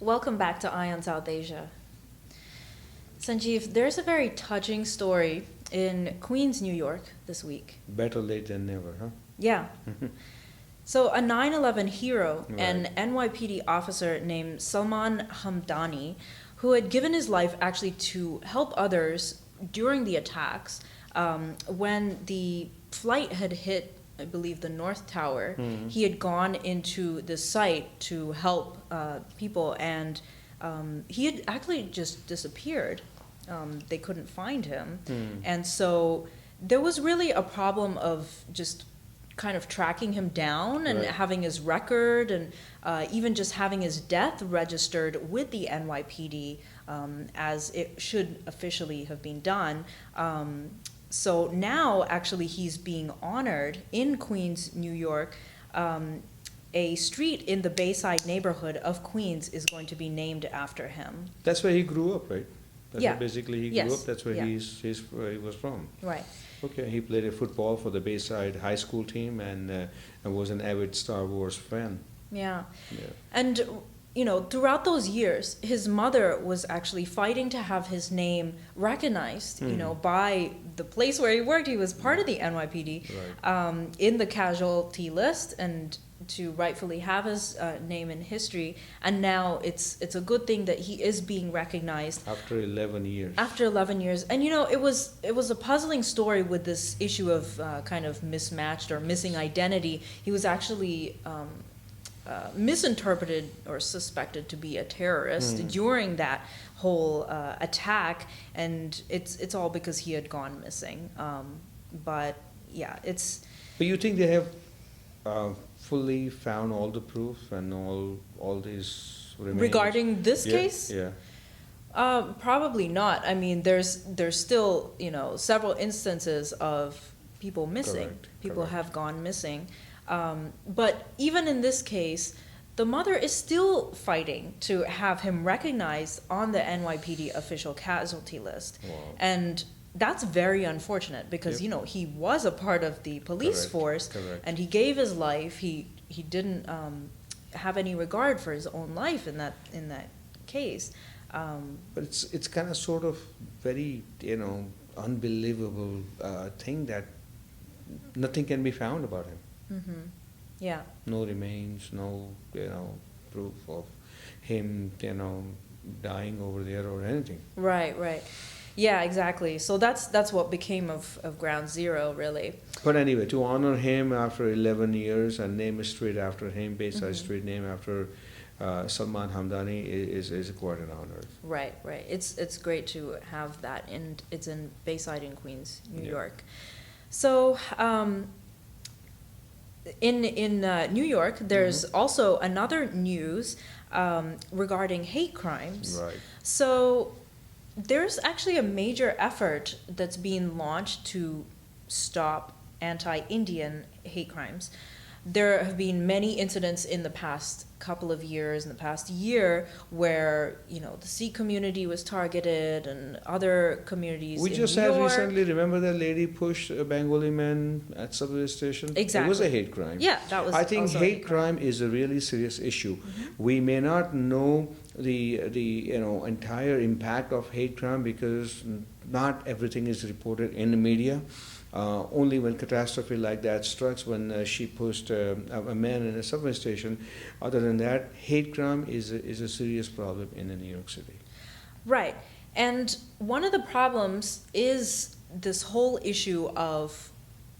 welcome back to Eye on South Asia. Sanjiv, there's a very touching story in Queens, New York this week. Better late than never, huh? Yeah. So a 9/11 hero, Right. an NYPD officer named Salman Hamdani, who had given his life actually to help others during the attacks, when the flight had hit, I believe, the North Tower, he had gone into the site to help people, and he had actually just disappeared. They couldn't find him. And so there was really a problem of just kind of tracking him down and Right. having his record, and even just having his death registered with the NYPD, as it should officially have been done. So now actually he's being honored in Queens, New York. A street in the Bayside neighborhood of Queens is going to be named after him. That's where he grew up, right? That's Yeah. where basically he Yes. grew up. That's where Yeah. he's where he was from. Right. Okay, he played football for the Bayside High School team and was an avid Star Wars fan. Yeah. Yeah. And, you know, throughout those years, his mother was actually fighting to have his name recognized, you know, by the place where he worked. He was part of the NYPD, Right. in the casualty list, and to rightfully have his name in history. And now it's a good thing that he is being recognized After 11 years. after 11 years. And you know, it was a puzzling story with this issue of kind of mismatched or missing identity. He was actually misinterpreted or suspected to be a terrorist during that whole attack, and it's all because he had gone missing. But yeah, it's But you think they have fully found all the proof and all these remains? regarding this Yeah, case. Yeah. Probably not. I mean, there's still, you know, several instances of people missing. Correct, People correct. have gone missing. But even in this case, the mother is still fighting to have him recognized on the NYPD official casualty list. Wow. And that's very unfortunate because, Yep. you know, he was a part of the police Correct, force, correct. and he gave his life. He didn't have any regard for his own life in that case. But it's kind of sort of very, unbelievable thing that nothing can be found about him. Yeah. No remains, no, proof of him, dying over there or anything. Right. Yeah, exactly. So that's what became of Ground Zero, really. But anyway, to honor him after 11 years and name a street after him, Bayside Street name after Salman Hamdani is quite an honor. Right. It's great to have that, and it's in Bayside in Queens, New Yeah. York. So in New York, there's also another news regarding hate crimes. Right. So there's actually a major effort that's being launched to stop anti-Indian hate crimes. There have been many incidents in the past couple of years, in the past year, where, you know, the Sikh community was targeted and other communities We in just New had York. recently, remember that lady pushed a Bengali man at subway station? Exactly. It was a hate crime. Yeah, that was I think also a hate crime is a really serious issue. We may not know the entire impact of hate crime because not everything is reported in the media. Only when catastrophe like that strikes, when she pushed a man in a subway station. Other than that, hate crime is a serious problem in New York City. Right. And one of the problems is this whole issue of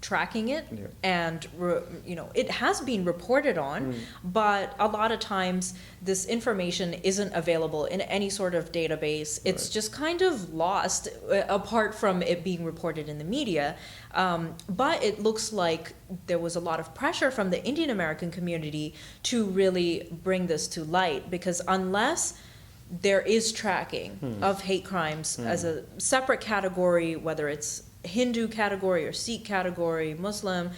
tracking it, Yeah. and it has been reported on, but a lot of times this information isn't available in any sort of database. It's Right. just kind of lost, apart from it being reported in the media. But it looks like there was a lot of pressure from the Indian American community to really bring this to light, because unless there is tracking of hate crimes as a separate category, whether it's Hindu category or Sikh category, Muslim,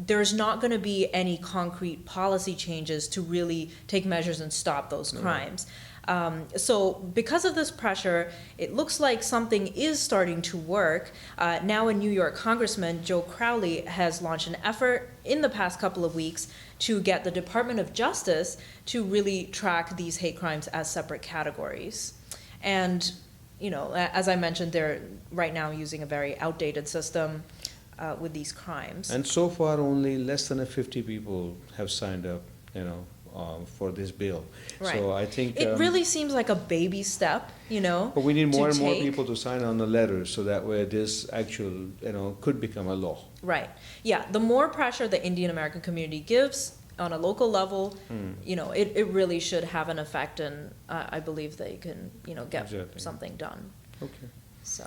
there's not going to be any concrete policy changes to really take measures and stop those crimes. So because of this pressure, it looks like something is starting to work. Now a New York Congressman, Joe Crowley, has launched an effort in the past couple of weeks to get the Department of Justice to really track these hate crimes as separate categories. And, you know, as I mentioned, they're right now using a very outdated system with these crimes. And so far, only less than 50 people have signed up, for this bill. Right. So I think it really seems like a baby step, But we need more and more take. people to sign on the letter, so that way this actual, could become a law. Right. Yeah. The more pressure the Indian American community gives on a local level, it really should have an effect, and I believe they can, get Exactly. something done. Okay. So.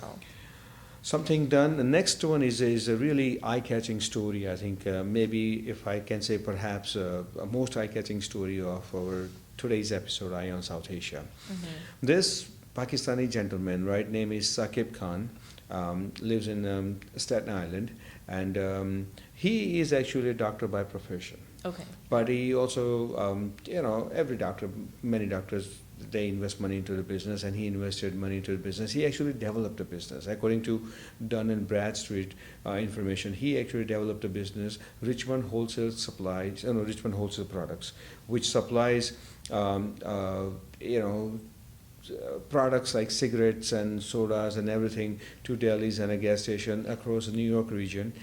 Something done. The next one is a really eye-catching story. I think maybe, if I can say, perhaps a most eye-catching story of our today's episode, Eye on South Asia. Mm-hmm. This Pakistani gentleman, right, name is Saqib Khan, lives in Staten Island, and he is actually a doctor by profession. Okay. But he also, every doctor, many doctors, they invest money into the business, and he invested money into the business. He actually developed a business. According to Dun and Bradstreet information, he actually developed a business, Richmond Wholesale Supplies, Richmond Wholesale Products, which supplies, products like cigarettes and sodas and everything to delis and a gas station across the New York region.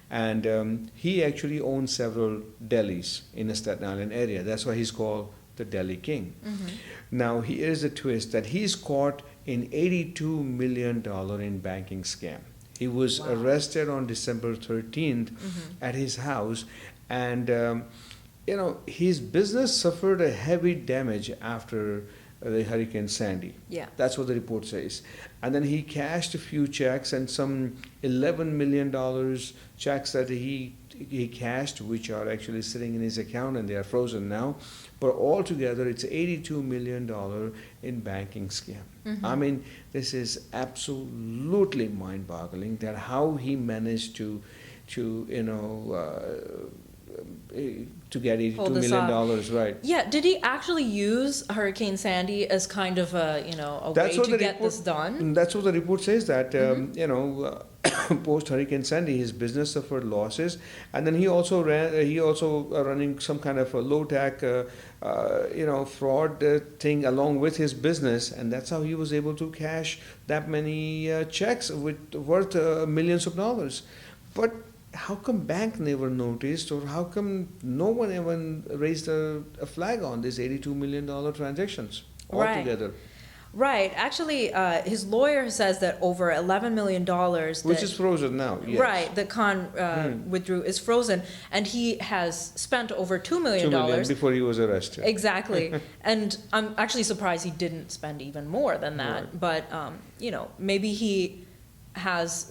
And he actually owns several delis in the Staten Island area. That's why he's called the Delhi King. Mm-hmm. Now, here's a twist, that he's caught in $82 million in banking scam. He was Wow. arrested on December 13th at his house, and his business suffered a heavy damage after the Hurricane Sandy. Yeah. That's what the report says. And then he cashed a few checks, and some $11 million checks that he cashed, which are actually sitting in his account, and they are frozen now. But altogether, it's $82 million in banking scam. Mm-hmm. I mean, this is absolutely mind-boggling, that how he managed to get $82 Pull this million, right? Yeah. Did he actually use Hurricane Sandy as kind of a way to get this done? That's what the report says, that post Hurricane Sandy, his business suffered losses, and then he also running some kind of a low tech fraud thing along with his business, and that's how he was able to cash that many checks worth millions of dollars. But how come bank never noticed, or how come no one even raised a flag on these $82 million transactions altogether? Right. Actually, his lawyer says that over $11 million, Which is frozen now. Yes. Right, that Khan withdrew, is frozen, and he has spent over $2 million. $2 million before he was arrested. Exactly. And I'm actually surprised he didn't spend even more than that. Right. But maybe he has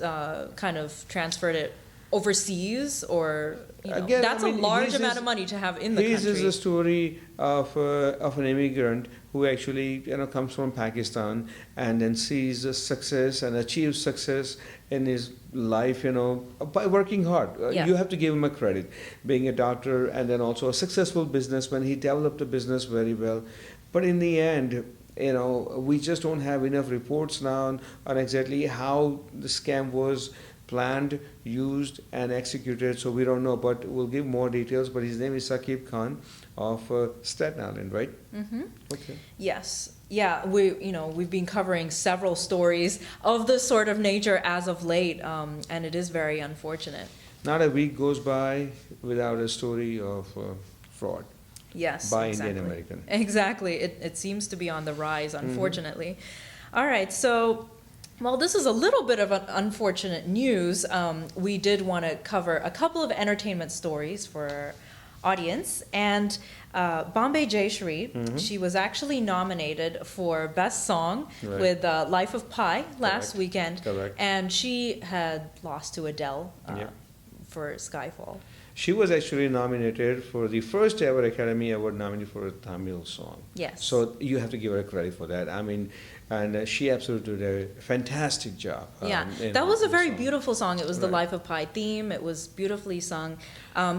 kind of transferred it overseas, or Again, that's I mean, a large his amount is- of money to have in the His country. is a story of an immigrant who actually comes from Pakistan, and then sees a success and achieves success in his life, by working hard. Yeah. You have to give him a credit, being a doctor and then also a successful businessman. He developed a business very well, but in the end, we just don't have enough reports now on exactly how the scam was planned, used, and executed, so we don't know, but we'll give more details. But his name is Saqib Khan of Staten Island, right? Mm-hmm. Okay. Yes. Yeah, we've been covering several stories of this sort of nature as of late, and it is very unfortunate. Not a week goes by without a story of fraud Yes, by exactly. Indian American. Exactly. It seems to be on the rise, unfortunately. All right, so, well, this is a little bit of an unfortunate news. We did want to cover a couple of entertainment stories for our audience. And Bombay Jayashree, she was actually nominated for Best Song Right. with Life of Pi last Correct. weekend. Correct. And she had lost to Adele Yep. for Skyfall. She was actually nominated for the first ever Academy Award nominee for a Tamil song. Yes. So you have to give her credit for that. I mean, and she absolutely did a fantastic job. Yeah, in that was a the very song. beautiful song. It was the Right. Life of Pi theme. It was beautifully sung.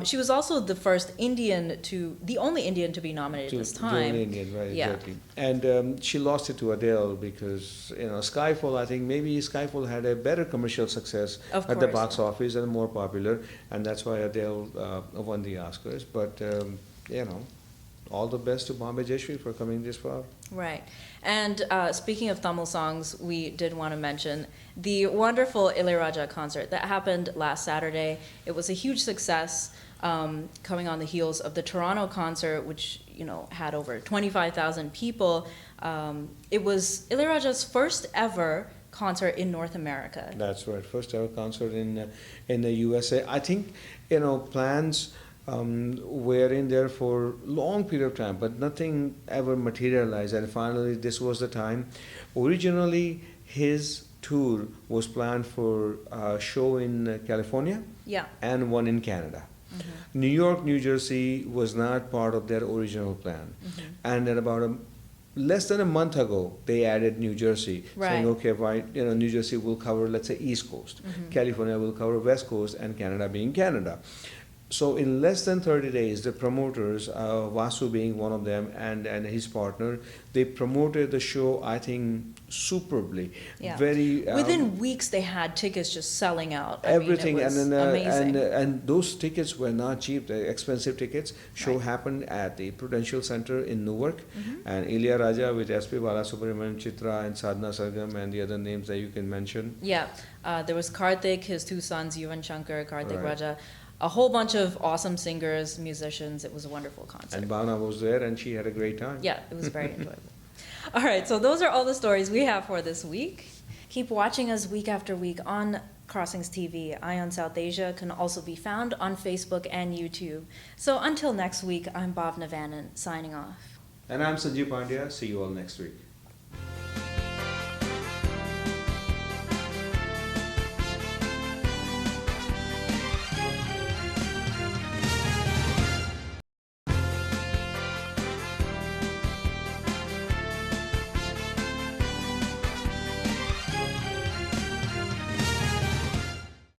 She was also the first Indian the only Indian to be nominated this To time. Indian, right? Yeah. Exactly. And she lost it to Adele because Skyfall. I think maybe Skyfall had a better commercial success Of at the course. box office and more popular, and that's why Adele won the Oscars. But all the best to Bombay Jayashree for coming this far. Right. And speaking of Tamil songs, we did want to mention the wonderful Ilayaraja concert that happened last Saturday. It was a huge success, coming on the heels of the Toronto concert, which had over 25,000 people. It was Ilayaraja's first ever concert in North America. That's right. First ever concert in the USA. I think plans were in there for long period of time, but nothing ever materialized. And finally, this was the time. Originally, his tour was planned for a show in California Yeah. and one in Canada. New York, New Jersey was not part of their original plan. And then about less than a month ago, they added New Jersey, saying, Right. okay, New Jersey will cover, let's say, East Coast. California will cover West Coast, and Canada being Canada. So in less than 30 days, the promoters, Vasu being one of them, and his partner, they promoted the show, I think, superbly. Yeah. Very Within weeks, they had tickets just selling out. everything, I mean, it was and amazing. and those tickets were not cheap. They're expensive tickets. Show Right. happened at the Prudential Center in Newark, and Ilayaraja with S.P. Balasubramanian, Chitra, and Sadhna Sargam, and the other names that you can mention. Yeah, there was Karthik, his two sons, Yuvan Shankar, Karthik Right. Raja, a whole bunch of awesome singers, musicians. It was a wonderful concert. And Bhavna was there, and she had a great time. Yeah, it was very enjoyable. All right, so those are all the stories we have for this week. Keep watching us week after week on Crossings TV. Ion South Asia can also be found on Facebook and YouTube. So until next week, I'm Bhavna Vanan, signing off. And I'm Sanjiv Pandya. See you all next week.